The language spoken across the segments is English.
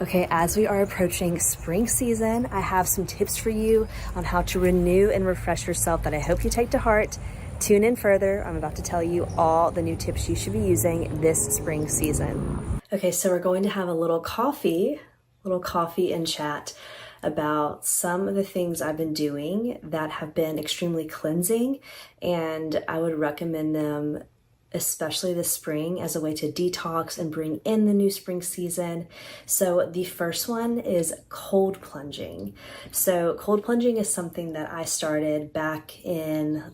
Okay, as we are approaching spring season, I have some tips for you on how to renew and refresh yourself that I hope you take to heart. Tune in further. I'm about to tell you all the new tips you should be using this spring season. Okay, so we're going to have a little coffee and chat about some of the things I've been doing that have been extremely cleansing, and I would recommend them especially this spring as a way to detox and bring in the new spring season. So the first one is cold plunging. So cold plunging is something that I started back in,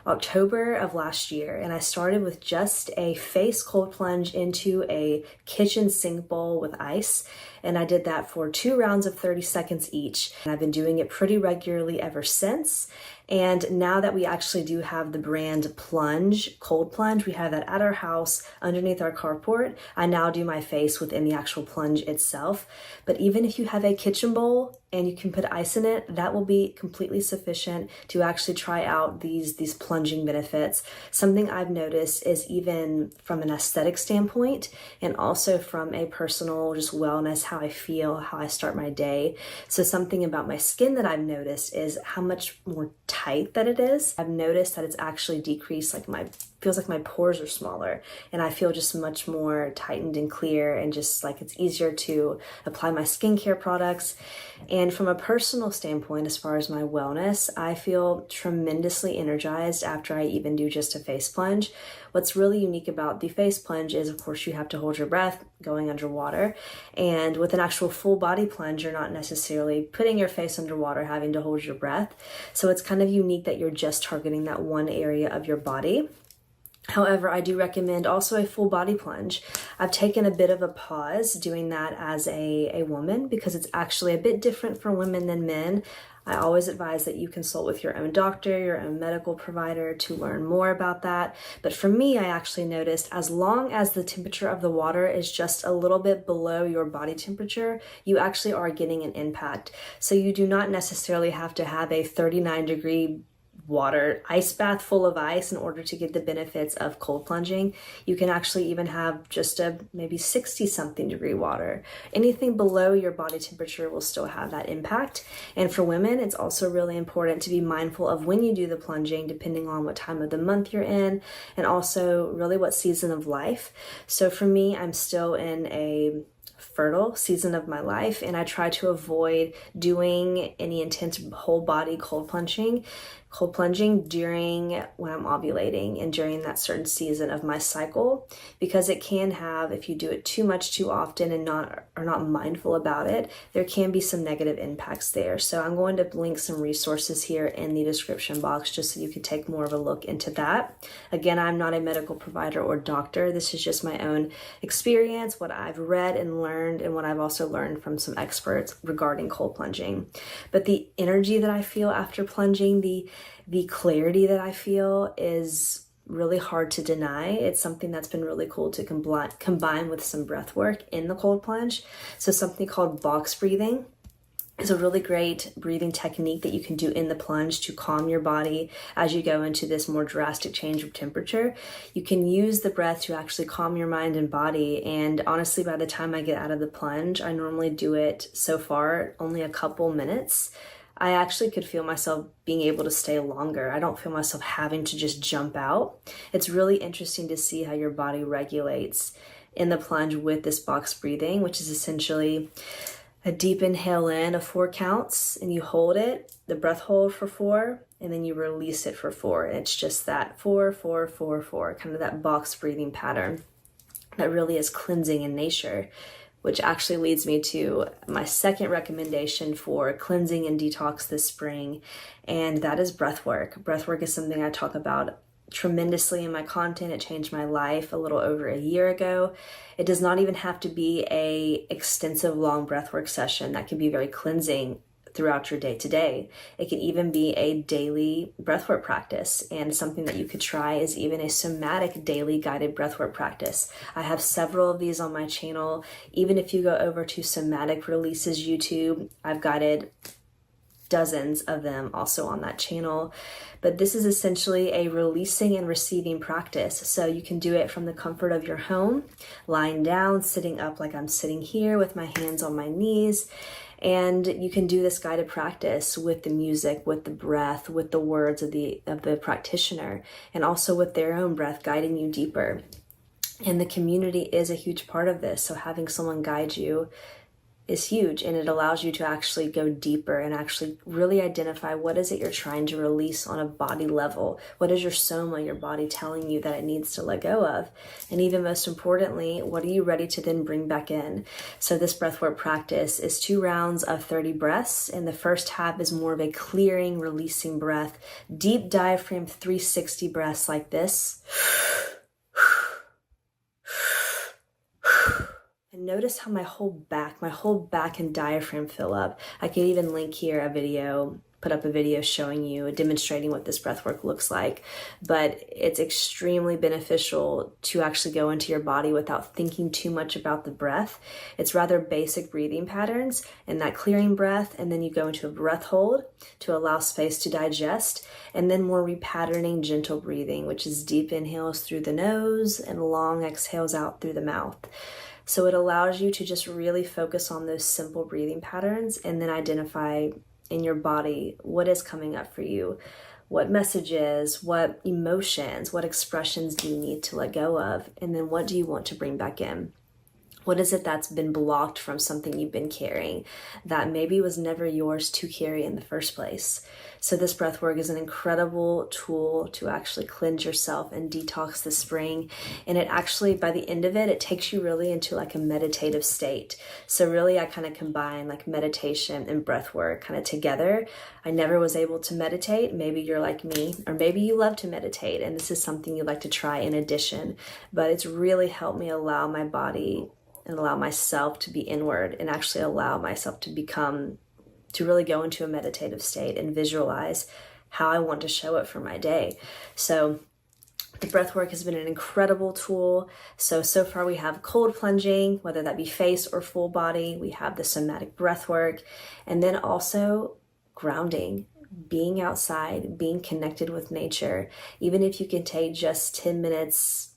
October of last year. And I started with just a face cold plunge into a kitchen sink bowl with ice. And I did that for 2 rounds of 30 seconds each. And I've been doing it pretty regularly ever since. And now that we actually do have the brand Plunge, cold plunge, we have that at our house underneath our carport. I now do my face within the actual plunge itself. But even if you have a kitchen bowl and you can put ice in it, that will be completely sufficient to actually try out these plunging benefits. Something I've noticed is even from an aesthetic standpoint and also from a personal just wellness, how I feel, how I start my day. So something about my skin that I've noticed is how much more tight that it is. I've noticed that it's actually decreased, feels like my pores are smaller and I feel just much more tightened and clear, and just like it's easier to apply my skincare products. And from a personal standpoint, as far as my wellness, I feel tremendously energized after I even do just a face plunge. What's really unique about the face plunge is, of course, you have to hold your breath going underwater. And with an actual full body plunge, you're not necessarily putting your face underwater, having to hold your breath. So it's kind of unique that you're just targeting that one area of your body. However, I do recommend also a full body plunge. I've taken a bit of a pause doing that as a woman because it's actually a bit different for women than men. I always advise that you consult with your own doctor, your own medical provider to learn more about that. But for me, I actually noticed as long as the temperature of the water is just a little bit below your body temperature, you actually are getting an impact. So you do not necessarily have to have a 39-degree water ice bath full of ice in order to get the benefits of cold plunging. You can actually even have just a maybe 60 something degree water. Anything below your body temperature will still have that impact. And for women, it's also really important to be mindful of when you do the plunging, depending on what time of the month you're in, and also really what season of life. So for me, I'm still in a fertile season of my life, and I try to avoid doing any intense whole body cold plunging during when I'm ovulating and during that certain season of my cycle, because it can have, if you do it too much too often and are not mindful about it, there can be some negative impacts there. So I'm going to link some resources here in the description box just so you can take more of a look into that. Again, I'm not a medical provider or doctor. This is just my own experience, what I've read and learned, and what I've also learned from some experts regarding cold plunging. But the energy that I feel after plunging, the clarity that I feel is really hard to deny. It's something that's been really cool to combine with some breath work in the cold plunge. So something called box breathing is a really great breathing technique that you can do in the plunge to calm your body as you go into this more drastic change of temperature. You can use the breath to actually calm your mind and body. And honestly, by the time I get out of the plunge, I normally do it so far only a couple minutes. I actually could feel myself being able to stay longer. I don't feel myself having to just jump out. It's really interesting to see how your body regulates in the plunge with this box breathing, which is essentially a deep inhale in of 4 counts, and you hold it, the breath hold for 4, and then you release it for 4. And it's just that 4, 4, 4, 4, kind of that box breathing pattern that really is cleansing in nature. Which actually leads me to my second recommendation for cleansing and detox this spring, and that is breathwork. Breathwork is something I talk about tremendously in my content. It changed my life a little over a year ago. It does not even have to be a extensive long breathwork session. That can be very cleansing throughout your day to day. It can even be a daily breathwork practice, and something that you could try is even a somatic daily guided breathwork practice. I have several of these on my channel. Even if you go over to Somatic Releases YouTube, I've guided dozens of them also on that channel. But this is essentially a releasing and receiving practice. So you can do it from the comfort of your home, lying down, sitting up like I'm sitting here with my hands on my knees. And you can do this guided practice with the music, with the breath, with the words of the practitioner, and also with their own breath guiding you deeper. And the community is a huge part of this. So having someone guide you is huge, and it allows you to actually go deeper and actually really identify what is it you're trying to release on a body level. What is your soma, your body, telling you that it needs to let go of? And even most importantly, what are you ready to then bring back in? So this breathwork practice is 2 rounds of 30 breaths, and the first half is more of a clearing, releasing breath, deep diaphragm 360 breaths like this. And notice how my whole back and diaphragm fill up. I could even link here put up a video showing you, demonstrating what this breath work looks like. But it's extremely beneficial to actually go into your body without thinking too much about the breath. It's rather basic breathing patterns and that clearing breath, and then you go into a breath hold to allow space to digest, and then more repatterning gentle breathing, which is deep inhales through the nose and long exhales out through the mouth. So it allows you to just really focus on those simple breathing patterns and then identify in your body what is coming up for you, what messages, what emotions, what expressions do you need to let go of, and then what do you want to bring back in? What is it that's been blocked from something you've been carrying that maybe was never yours to carry in the first place? So this breath work is an incredible tool to actually cleanse yourself and detox the spring. And it actually, by the end of it, it takes you really into like a meditative state. So really I kind of combine like meditation and breath work kind of together. I never was able to meditate. Maybe you're like me, or maybe you love to meditate and this is something you'd like to try in addition. But it's really helped me allow my body and allow myself to be inward and actually allow myself to really go into a meditative state and visualize how I want to show up for my day. So the breath work has been an incredible tool. So far we have cold plunging, whether that be face or full body. We have the somatic breath work, and then also grounding, being outside, being connected with nature. Even if you can take just 10 minutes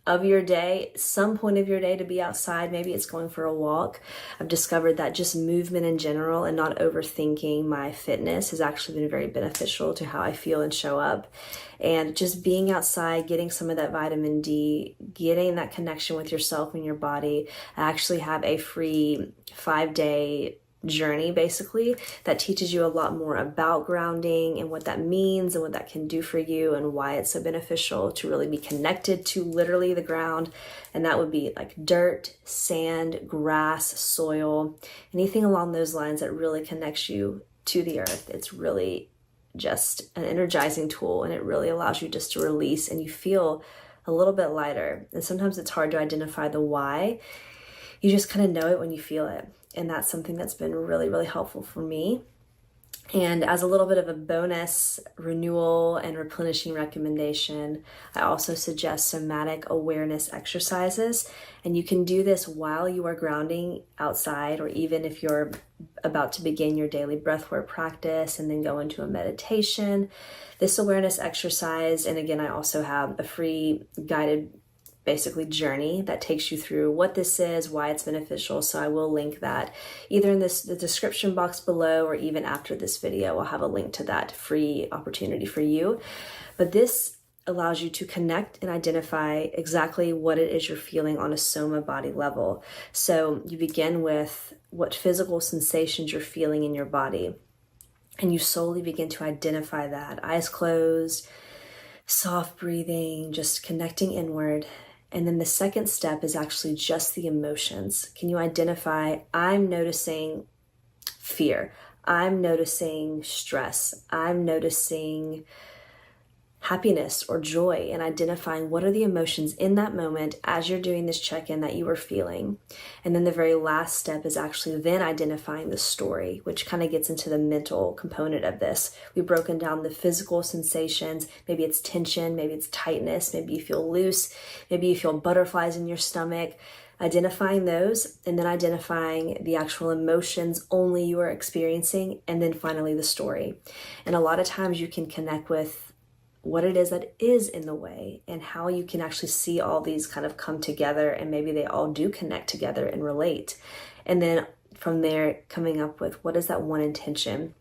of your day, some point of your day to be outside, maybe it's going for a walk. I've discovered that just movement in general and not overthinking my fitness has actually been very beneficial to how I feel and show up. And just being outside, getting some of that vitamin D, getting that connection with yourself and your body. I actually have a free 5-day journey basically that teaches you a lot more about grounding and what that means and what that can do for you and why it's so beneficial to really be connected to literally the ground. And that would be like dirt, sand, grass, soil, anything along those lines that really connects you to the earth. It's really just an energizing tool, and it really allows you just to release and you feel a little bit lighter. And sometimes it's hard to identify the why. You just kind of know it when you feel it. And that's something that's been really, really helpful for me. And as a little bit of a bonus renewal and replenishing recommendation, I also suggest somatic awareness exercises. And you can do this while you are grounding outside, or even if you're about to begin your daily breathwork practice and then go into a meditation. This awareness exercise, and again, I also have a free guided basically journey that takes you through what this is, why it's beneficial. So I will link that either in the description box below, or even after this video, I'll have a link to that free opportunity for you. But this allows you to connect and identify exactly what it is you're feeling on a soma body level. So you begin with what physical sensations you're feeling in your body, and you slowly begin to identify that. Eyes closed, soft breathing, just connecting inward. And then the second step is actually just the emotions. Can you identify, I'm noticing fear, I'm noticing stress, I'm noticing happiness or joy, and identifying what are the emotions in that moment as you're doing this check-in that you are feeling. And then the very last step is actually then identifying the story, which kind of gets into the mental component of this. We've broken down the physical sensations. Maybe it's tension, maybe it's tightness, maybe you feel loose, maybe you feel butterflies in your stomach. identifying those, and then identifying the actual emotions only you are experiencing, and then finally the story. And a lot of times you can connect with what it is that is in the way and how you can actually see all these kind of come together, and maybe they all do connect together and relate. And then from there, coming up with what is that one intention.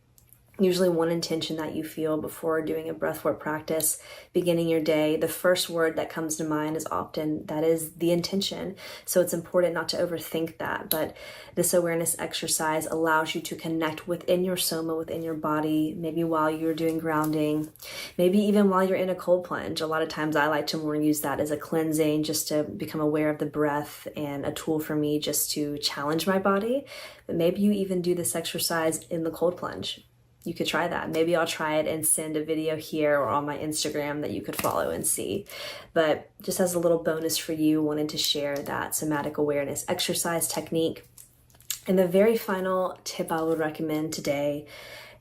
Usually one intention that you feel before doing a breathwork practice, beginning your day, the first word that comes to mind is often, that is the intention. So it's important not to overthink that, but this awareness exercise allows you to connect within your soma, within your body, maybe while you're doing grounding, maybe even while you're in a cold plunge. A lot of times I like to more use that as a cleansing, just to become aware of the breath, and a tool for me just to challenge my body. But maybe you even do this exercise in the cold plunge. You could try that. Maybe I'll try it and send a video here or on my Instagram that you could follow and see. But just as a little bonus for you, wanted to share that somatic awareness exercise technique. And the very final tip I would recommend today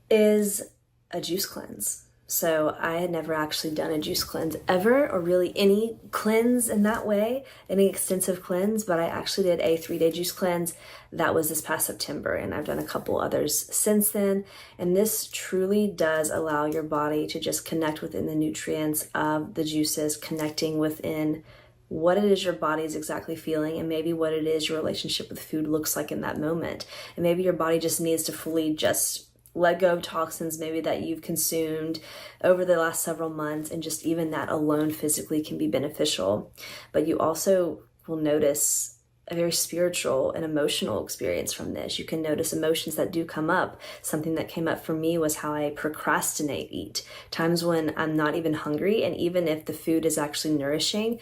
is a juice cleanse. So I had never actually done a juice cleanse ever, or really any cleanse in that way, any extensive cleanse, but I actually did a 3-day juice cleanse. That was this past September, and I've done a couple others since then. And this truly does allow your body to just connect within the nutrients of the juices, connecting within what it is your body is exactly feeling, and maybe what it is your relationship with food looks like in that moment. And maybe your body just needs to fully just let go of toxins maybe that you've consumed over the last several months, and just even that alone physically can be beneficial. But you also will notice a very spiritual and emotional experience from this. You can notice emotions that do come up. Something that came up for me was how I eat. Times when I'm not even hungry, and even if the food is actually nourishing,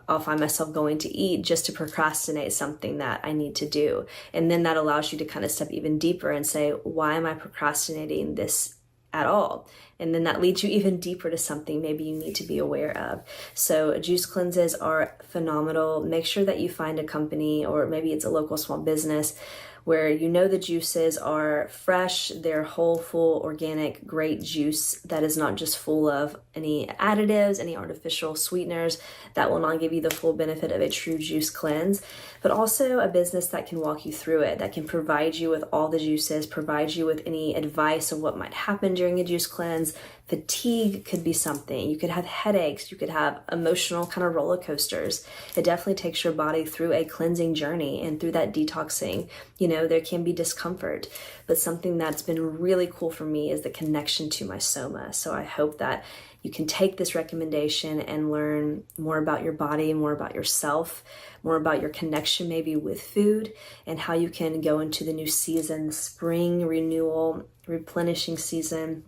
I'll find myself going to eat just to procrastinate something that I need to do. And then that allows you to kind of step even deeper and say, why am I procrastinating this at all? And then that leads you even deeper to something maybe you need to be aware of. So juice cleanses are phenomenal. Make sure that you find a company, or maybe it's a local small business, where you know the juices are fresh, they're whole, full, organic, great juice that is not just full of any additives, any artificial sweeteners that will not give you the full benefit of a true juice cleanse, but also a business that can walk you through it, that can provide you with all the juices, provide you with any advice of what might happen during a juice cleanse. Fatigue could be something. You could have headaches. You could have emotional kind of roller coasters. It definitely takes your body through a cleansing journey, and through that detoxing, there can be discomfort. But something that's been really cool for me is the connection to my soma. So I hope that you can take this recommendation and learn more about your body, more about yourself, more about your connection maybe with food, and how you can go into the new season, spring renewal, replenishing season,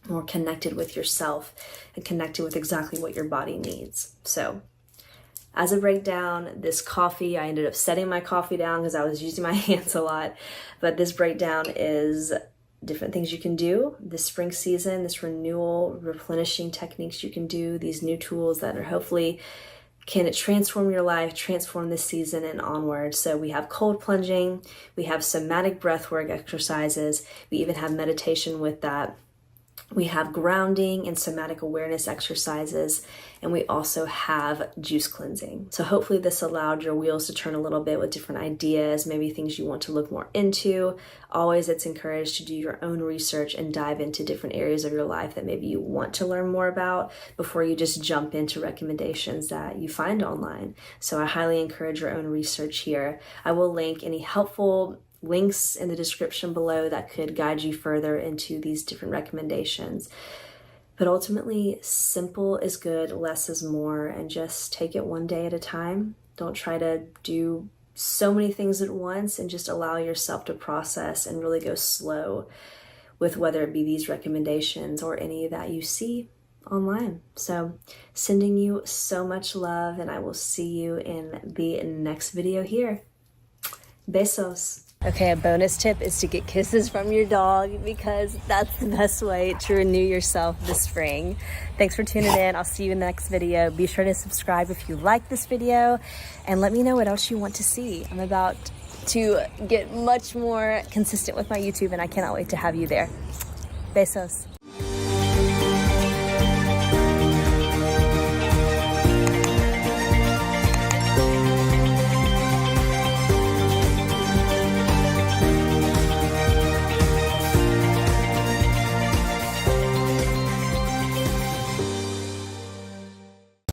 more connected with yourself and connected with exactly what your body needs. So as a breakdown, this coffee, I ended up setting my coffee down because I was using my hands a lot. But this breakdown is different things you can do this spring season, this renewal, replenishing techniques you can do, these new tools that are hopefully can transform your life, transform this season and onward. So we have cold plunging, we have somatic breathwork exercises, we even have meditation with that. We have grounding and somatic awareness exercises, and we also have juice cleansing. So hopefully this allowed your wheels to turn a little bit with different ideas, maybe things you want to look more into. Always, it's encouraged to do your own research and dive into different areas of your life that maybe you want to learn more about before you just jump into recommendations that you find online. So I highly encourage your own research here. I will link any helpful links in the description below that could guide you further into these different recommendations. But ultimately, simple is good, less is more, and just take it one day at a time. Don't try to do so many things at once, and just allow yourself to process and really go slow with whether it be these recommendations or any that you see online. So sending you so much love, and I will see you in the next video here. Besos. Okay, a bonus tip is to get kisses from your dog, because that's the best way to renew yourself this spring. Thanks for tuning in. I'll see you in the next video. Be sure to subscribe if you like this video, and let me know what else you want to see. I'm about to get much more consistent with my YouTube, and I cannot wait to have you there. Besos.